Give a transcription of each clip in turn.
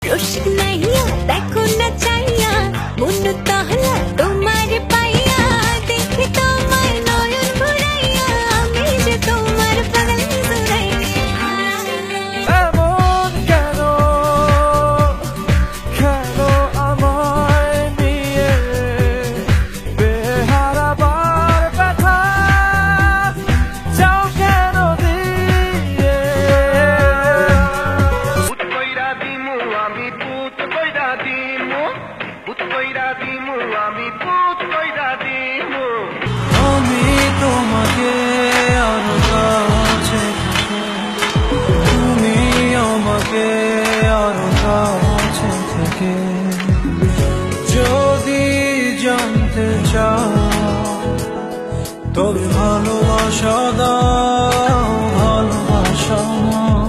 রসিক নাইয়া দেখো না চাইয়া মন তাহলা তোমার পাইয়া দেখে তোমার নয়ন ভরাইয়া আমি যে তোমার পাগল জুড়াইয়া এমন কেন খেলো আমায় নিয়ে বেহারাবার ব্যথা যাও কেন দিয়ে পুত কইরা দিমু আমি পুত কইরা দিমু পুত কইরা দিমু আমি পুত কইরা দিমু আমি তোমাকে আরো কাছে তুমি আমাকে আরো কাছে থেকে যদি জানতে চাও তবে ভালোবাসা দাও ভালোবাসা নাও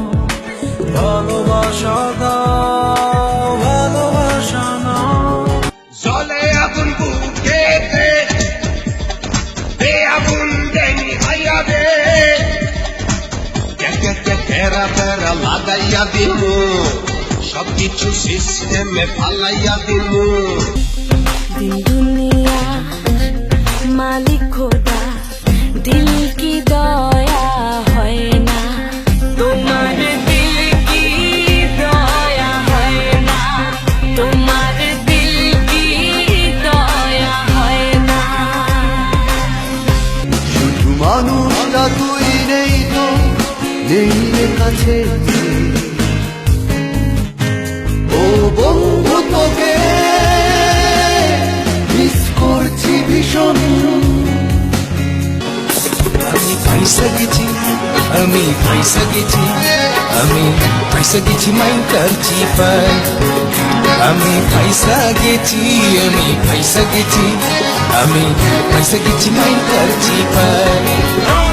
ভালোবাসা দাও ভালোবাসা নাও জলে আগুন বুকেতে দে আগুন দেনি হাইয়া দে তেরা তেরা লাগাইয়া দিমু সবকিছু সিস্টেমে ফালাইয়া দিমু दिन दुनिया मालिक खोदा दिल की दया হয় না তোমার দিল কি দয়া হয় না তোমার দিল কি দয়া হয় না শুধু মানুষটা তুই নেই তো নেই রে কাছে ও বন্ধু তোকে মিস করছি ভীষণ আমি পয়সা গেছি আমি পয়সা গেছি আমি পয়সা গেছি মাইন্টার চিপাই আমি পয়সা গেছি আমি পয়সা গেছি আমি পয়সা গেছি মাইন্টার চিপাই